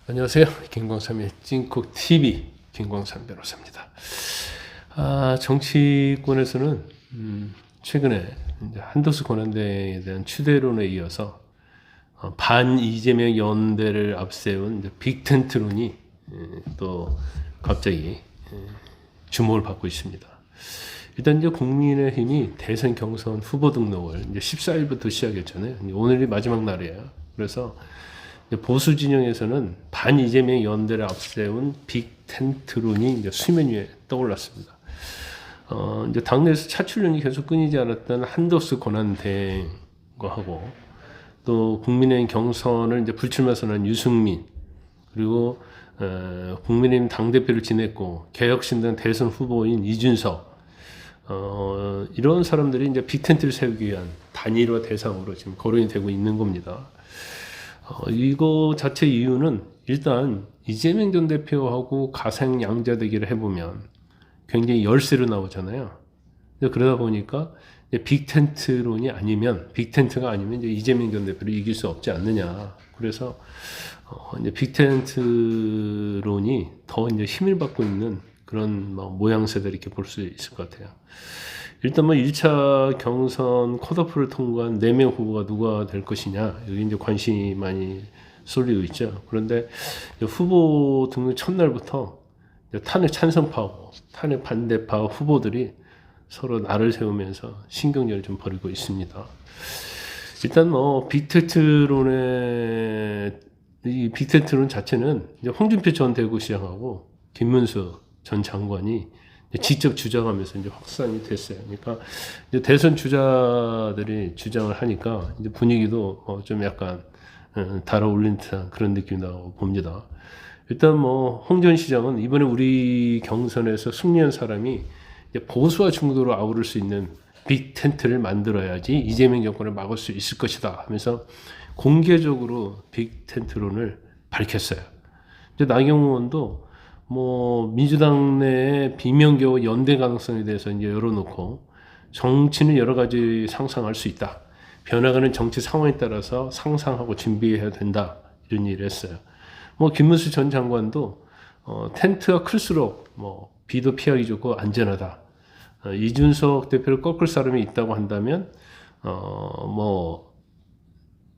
안녕하세요. 김광삼의 찐콕TV 김광삼 변호사입니다. 정치권에서는 최근에 이제 한덕수 권한대행에 대한 추대론에 이어서 반 이재명 연대를 앞세운 이제 빅텐트론이 또 갑자기 주목을 받고 있습니다. 일단 이제 국민의힘이 대선 경선 후보 등록을 이제 14일부터 시작했잖아요. 오늘이 마지막 날이에요. 그래서 보수 진영에서는 반 이재명 연대를 앞세운 빅텐트론이 이제 수면 위에 떠올랐습니다. 이제 당내에서 차출론이 계속 끊이지 않았던 한덕수 권한대행과 하고 또 국민의힘 경선을 이제 불출마 선언한 유승민 그리고 국민의힘 당대표를 지냈고 개혁신당 대선 후보인 이준석 이런 사람들이 이제 빅텐트를 세우기 위한 단일화 대상으로 지금 거론이 되고 있는 겁니다. 이거 자체 이유는 일단 이재명 전 대표하고 가상 양자 대결을 해보면 굉장히 열세로 나오잖아요. 그러다 보니까 빅텐트론이 아니면 빅텐트가 아니면 이제 이재명 전 대표를 이길 수 없지 않느냐. 그래서 이제 빅텐트론이 더 이제 힘을 받고 있는 그런 모양새들 이렇게 볼 수 있을 것 같아요. 일단 1차 경선 컷오프를 통과한 4명 후보가 누가 될 것이냐, 여기 이제 관심이 많이 쏠리고 있죠. 그런데 후보 등록 첫날부터 탄핵 찬성파하고 탄핵 반대파 후보들이 서로 날을 세우면서 신경전을 좀 벌이고 있습니다. 일단 이 빅텐트론 자체는 이제 홍준표 전 대구시장하고 김문수 전 장관이 직접 주장하면서 이제 확산이 됐어요. 그러니까 이제 대선 주자들이 주장을 하니까 이제 분위기도 좀 약간 달아올린 듯한 그런 느낌이 나고 봅니다. 일단 홍 전 시장은 이번에 우리 경선에서 승리한 사람이 이제 보수와 중도로 아우를 수 있는 빅텐트를 만들어야지 이재명 정권을 막을 수 있을 것이다 하면서 공개적으로 빅텐트론을 밝혔어요. 이제 나경원 의원도 민주당 내에 비명계와 연대 가능성에 대해서 이제 열어놓고 정치는 여러 가지 상상할 수 있다. 변화가는 정치 상황에 따라서 상상하고 준비해야 된다. 이런 얘기를 했어요. 김문수 전 장관도 텐트가 클수록 비도 피하기 좋고 안전하다. 이준석 대표를 꺾을 사람이 있다고 한다면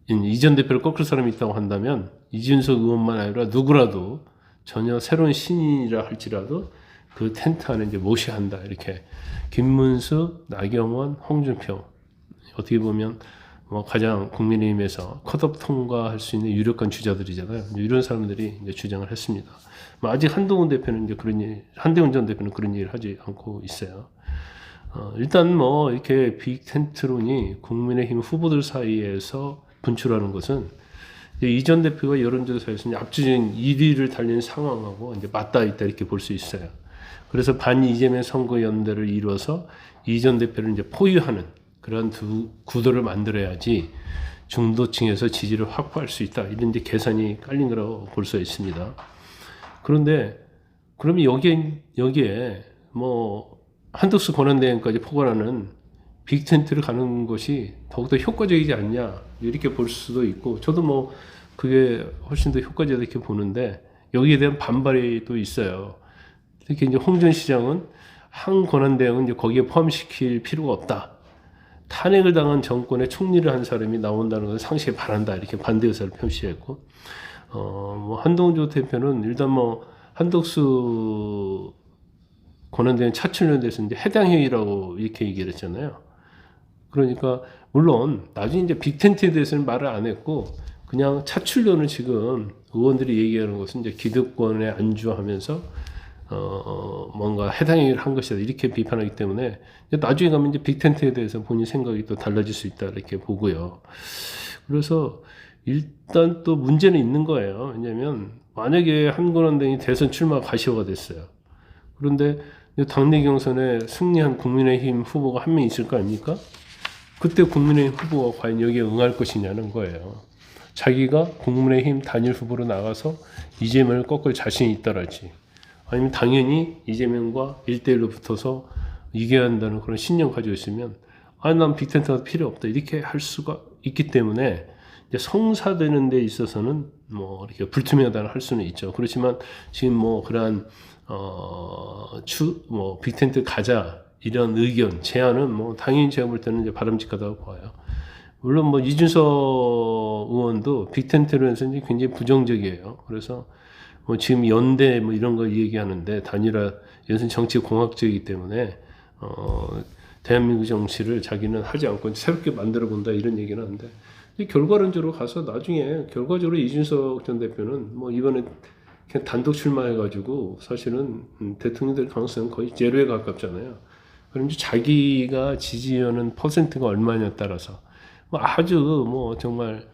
이전 대표를 꺾을 사람이 있다고 한다면 이준석 의원만 아니라 누구라도 전혀 새로운 신인이라 할지라도 그 텐트 안에 이제 모셔야 한다. 이렇게 김문수, 나경원, 홍준표 어떻게 보면 가장 국민의힘에서 컷오프 통과할 수 있는 유력한 주자들이잖아요. 이런 사람들이 이제 주장을 했습니다. 아직 한동훈 대표는 이제 한동훈 전 대표는 그런 얘기를 하지 않고 있어요. 일단 이렇게 빅텐트론이 국민의힘 후보들 사이에서 분출하는 것은 이전 대표가 여론조사에서 압도적인 1위를 달리는 상황하고 이제 맞닿아 있다 이렇게 볼 수 있어요. 그래서 반 이재명 선거 연대를 이루어서 이전 대표를 이제 포위하는 그런 두 구도를 만들어야지 중도층에서 지지를 확보할 수 있다. 이런 이제 계산이 깔린 거라고 볼 수 있습니다. 그런데 그러면 여기에 한덕수 권한대행까지 포괄하는 빅텐트를 가는 것이 더욱더 효과적이지 않냐 이렇게 볼 수도 있고 저도 그게 훨씬 더 효과적이다 이렇게 보는데 여기에 대한 반발이 또 있어요. 특히 이제 홍 전 시장은 한 권한대행은 이제 거기에 포함시킬 필요가 없다. 탄핵을 당한 정권의 총리를 한 사람이 나온다는 것을 상시에 반한다 이렇게 반대 의사를 표시했고 한동훈 대표는 일단 한덕수 권한대행 차출연에 대해서 이제 해당 행위라고 이렇게 얘기를 했잖아요. 그러니까 물론 나중에 이제 빅텐트에 대해서는 말을 안 했고 그냥 차출론을 지금 의원들이 얘기하는 것은 이제 기득권에 안주하면서 뭔가 해당 행위를 한 것이다 이렇게 비판하기 때문에 나중에 가면 이제 빅텐트에 대해서 본인 생각이 또 달라질 수 있다 이렇게 보고요. 그래서 일단 또 문제는 있는 거예요. 왜냐하면 만약에 한권한대행이 대선 출마 가시화가 됐어요. 그런데 당내 경선에 승리한 국민의힘 후보가 한 명 있을 거 아닙니까? 그때 국민의힘 후보가 과연 여기에 응할 것이냐는 거예요. 자기가 국민의힘 단일 후보로 나가서 이재명을 꺾을 자신이 있다랄지 아니면 당연히 이재명과 1대1로 붙어서 이겨야 한다는 그런 신념 가지고 있으면 난 빅텐트가 필요 없다 이렇게 할 수가 있기 때문에 이제 성사되는 데 있어서는 뭐 이렇게 불투명하다는 할 수는 있죠. 그렇지만 지금 뭐 그러한 뭐 빅텐트 가자 이런 의견 제안은 뭐 당연히 제가 볼 때는 이제 바람직하다고 봐요. 물론 뭐 이준석 의원도 빅텐트로 해서 이제 굉장히 부정적이에요. 그래서 뭐 지금 연대 뭐 이런 거 얘기하는데 단일화 이것은 정치 공학적이기 때문에 대한민국 정치를 자기는 하지 않고 새롭게 만들어 본다 이런 얘기는 하는데 결과론적으로 가서 나중에 결과적으로 이준석 전 대표는 뭐 이번에 그냥 단독 출마해가지고 사실은 대통령 될 가능성은 거의 제로에 가깝잖아요. 그럼 이제 자기가 지지하는 퍼센트가 얼마냐에 따라서 뭐 아주 뭐 정말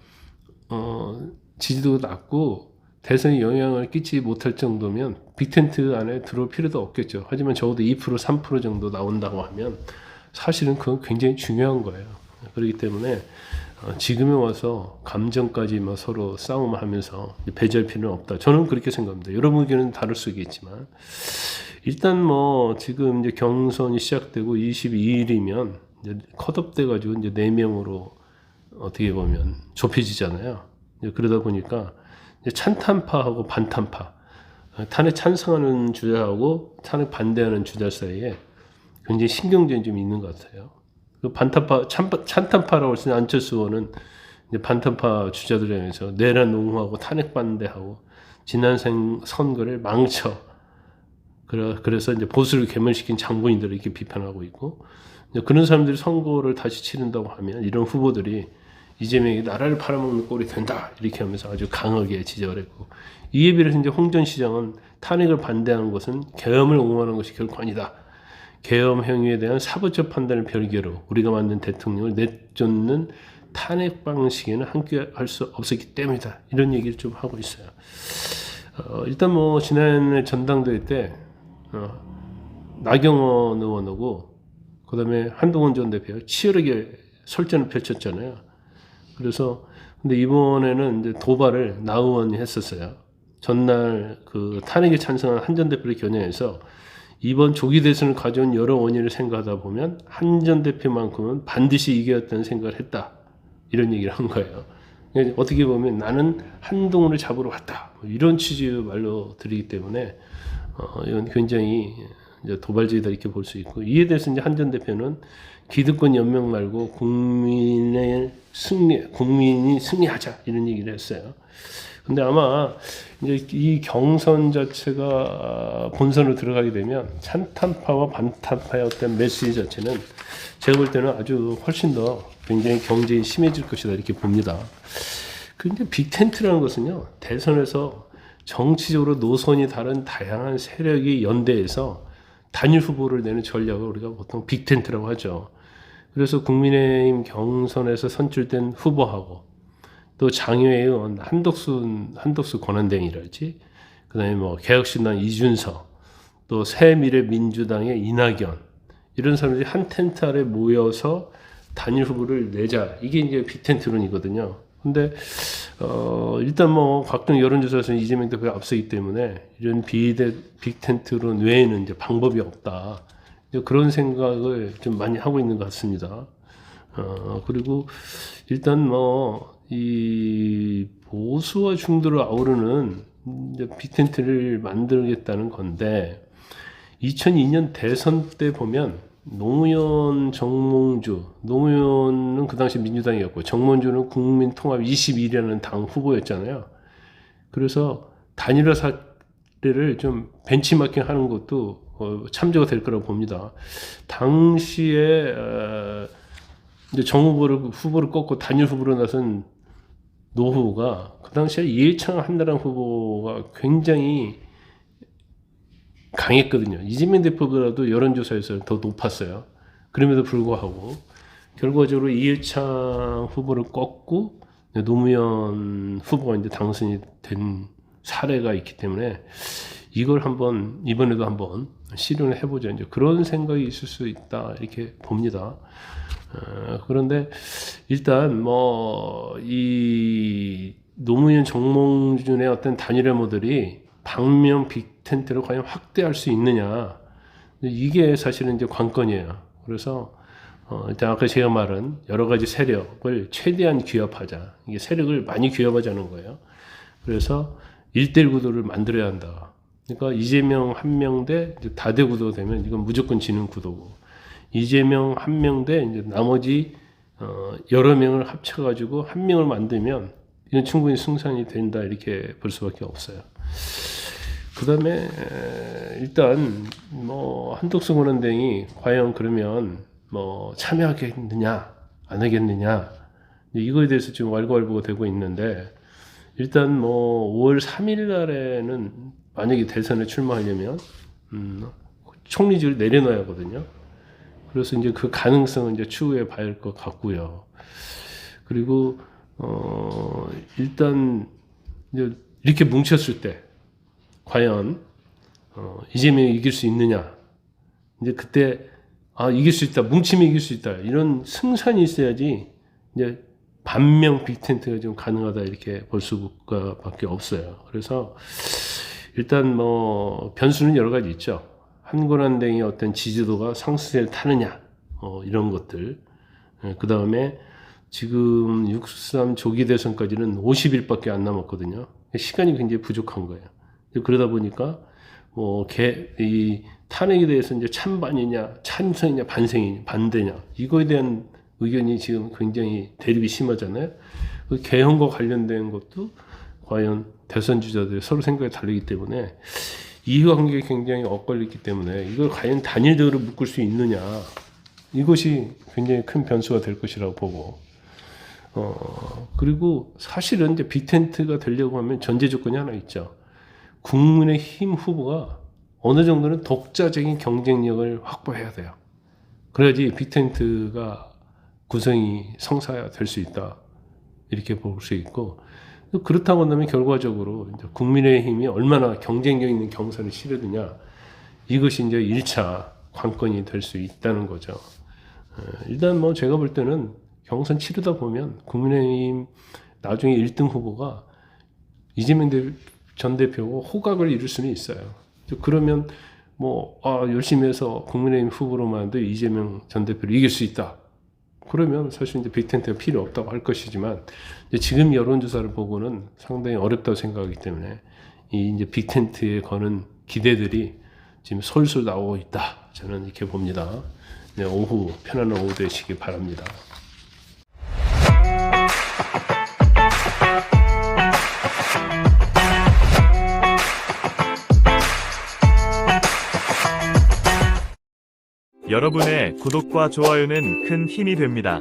지지도가 낮고 대선에 영향을 끼치지 못할 정도면 빅텐트 안에 들어올 필요도 없겠죠. 하지만 적어도 2% 3% 정도 나온다고 하면 사실은 그건 굉장히 중요한 거예요. 그렇기 때문에 지금에 와서 감정까지 뭐 서로 싸움을 하면서 배제할 필요는 없다. 저는 그렇게 생각합니다. 여러분 의견은 다를 수 있겠지만 일단 뭐 지금 이제 경선이 시작되고 22일이면 이제 컷업 돼가지고 이제 4명으로 어떻게 보면 좁혀지잖아요. 그러다 보니까 이제 찬탄파하고 반탄파, 탄핵 찬성하는 주자하고 탄핵 반대하는 주자 사이에 굉장히 신경전이 좀 있는 것 같아요. 그 반탄파, 찬탄파라고 할 수 있는 안철수 의원은 이제 반탄파 주자들에 의해서 내란 옹호하고 탄핵 반대하고 지난 선거를 망쳐. 그래서 이제 보수를 괴멸시킨 장본인들을 이렇게 비판하고 있고, 그런 사람들이 선거를 다시 치른다고 하면 이런 후보들이 이재명이 나라를 팔아먹는 꼴이 된다 이렇게 하면서 아주 강하게 지적을 했고, 이에 비해서 이제 홍 전 시장은 탄핵을 반대하는 것은 계엄을 옹호하는 것이 결코 아니다. 계엄 행위에 대한 사법적 판단을 별개로 우리가 만든 대통령을 내쫓는 탄핵 방식에는 함께할 수 없었기 때문이다. 이런 얘기를 좀 하고 있어요. 일단 뭐 지난해 전당대회 때 나경원 의원하고 그다음에 한동훈 전 대표 치열하게 설전을 펼쳤잖아요. 그래서 근데 이번에는 이제 도발을 나 의원이 했었어요. 전날 그 탄핵에 찬성한 한 전 대표를 겨냥해서 이번 조기 대선을 가져온 여러 원인을 생각하다 보면 한 전 대표만큼은 반드시 이겨야겠다는 생각을 했다. 이런 얘기를 한 거예요. 어떻게 보면 나는 한동훈을 잡으러 왔다. 이런 취지의 말로 드리기 때문에 이건 굉장히 이제 도발적이다 이렇게 볼 수 있고, 이에 대해서 이제 한 전 대표는 기득권 연명 말고 국민이 승리하자 이런 얘기를 했어요. 근데 아마 이제 이 경선 자체가 본선으로 들어가게 되면 찬탄파와 반탄파의 어떤 메시지 자체는 제가 볼 때는 아주 훨씬 더 굉장히 경쟁이 심해질 것이다 이렇게 봅니다. 근데 빅텐트라는 것은요, 대선에서 정치적으로 노선이 다른 다양한 세력이 연대해서 단일 후보를 내는 전략을 우리가 보통 빅텐트라고 하죠. 그래서 국민의힘 경선에서 선출된 후보하고 또 장외의 의원 한덕수 권한대행이랄지, 그다음에 뭐 개혁신당 이준석, 또 새미래민주당의 이낙연, 이런 사람들이 한 텐트 아래 모여서 단일 후보를 내자, 이게 이제 빅텐트론이거든요. 근데 일단 뭐 각종 여론조사에서는 이재명 대표가 앞서기 때문에 이런 빅텐트론 외에는 이제 방법이 없다. 그런 생각을 좀 많이 하고 있는 것 같습니다. 그리고 일단 뭐 이 보수와 중도를 아우르는 이제 빅텐트를 만들겠다는 건데, 2002년 대선 때 보면 노무현, 정몽주, 노무현은 그 당시 민주당이었고 정몽주는 국민통합 21이라는 당 후보였잖아요. 그래서 단일화 사례를 좀 벤치마킹 하는 것도 참조가 될 거라고 봅니다. 당시에 이제 정 후보를 꺾고 단일 후보로 나선 노 후보가 그 당시에 이해창 한나라당 후보가 굉장히 강했거든요. 이재명 대표보다도 여론조사에서 더 높았어요. 그럼에도 불구하고 결과적으로 이해창 후보를 꺾고 노무현 후보가 이제 당선이 된 사례가 있기 때문에 이걸 한번 이번에도 한번 실현을 해보자, 이제 그런 생각이 있을 수 있다 이렇게 봅니다. 그런데 일단 뭐 이 노무현 정몽준의 어떤 단일화 모델이 방면 빅텐트를 과연 확대할 수 있느냐, 이게 사실은 이제 관건이에요. 그래서 일단 아까 제가 말한 여러 가지 세력을 최대한 규합하자. 이게 세력을 많이 규합하자는 거예요. 그래서 1대1 구도를 만들어야 한다. 그러니까 이재명 한 명 대 다대 구도가 되면 이건 무조건 지는 구도고, 이재명 한 명 대 이제 나머지 여러 명을 합쳐가지고 한 명을 만들면 이건 충분히 승산이 된다 이렇게 볼 수밖에 없어요. 그 다음에 일단 뭐 한덕수 권한대행이 과연 그러면 뭐 참여하겠느냐 안 하겠느냐 이거에 대해서 지금 왈가왈부가 되고 있는데, 일단 뭐 5월 3일 날에는 만약에 대선에 출마하려면 총리직을 내려놔야 하거든요. 그래서 이제 그 가능성은 이제 추후에 봐야 할 것 같고요. 그리고 일단 이제 이렇게 뭉쳤을 때 과연 이재명이 이길 수 있느냐, 이제 그때 이길 수 있다, 뭉치면 이길 수 있다 이런 승산이 있어야지 이제 반명 빅텐트가 좀 가능하다 이렇게 볼 수밖에 없어요. 그래서 일단 뭐 변수는 여러 가지 있죠. 한권한대행의 어떤 지지도가 상승세를 타느냐, 이런 것들. 그 다음에 지금 6.3 조기 대선까지는 50일밖에 안 남았거든요. 시간이 굉장히 부족한 거예요. 그러다 보니까 이 탄핵에 대해서 이제 찬반이냐, 찬성이냐, 반대냐 이거에 대한 의견이 지금 굉장히 대립이 심하잖아요. 그 개헌과 관련된 것도 과연 대선 주자들이 서로 생각이 다르기 때문에 이해관계가 굉장히 엇갈리기 때문에 이걸 과연 단일적으로 묶을 수 있느냐, 이것이 굉장히 큰 변수가 될 것이라고 보고, 그리고 사실은 이제 빅텐트가 되려고 하면 전제 조건이 하나 있죠. 국민의힘 후보가 어느 정도는 독자적인 경쟁력을 확보해야 돼요. 그래야지 빅텐트가 구성이 성사될 수 있다 이렇게 볼 수 있고, 그렇다고 한다면 결과적으로 이제 국민의힘이 얼마나 경쟁력 있는 경선을 치르느냐, 이것이 이제 1차 관건이 될 수 있다는 거죠. 일단 뭐 제가 볼 때는 경선 치르다 보면 국민의힘 나중에 1등 후보가 이재명 전 대표고 호각을 이룰 수는 있어요. 그러면 열심히 해서 국민의힘 후보로만 해도 이재명 전 대표를 이길 수 있다. 그러면 사실 이제 빅텐트가 필요 없다고 할 것이지만, 지금 여론조사를 보고는 상당히 어렵다고 생각하기 때문에 이제 빅텐트에 거는 기대들이 지금 솔솔 나오고 있다. 저는 이렇게 봅니다. 오후 편안한 오후 되시기 바랍니다. 여러분의 구독과 좋아요는 큰 힘이 됩니다.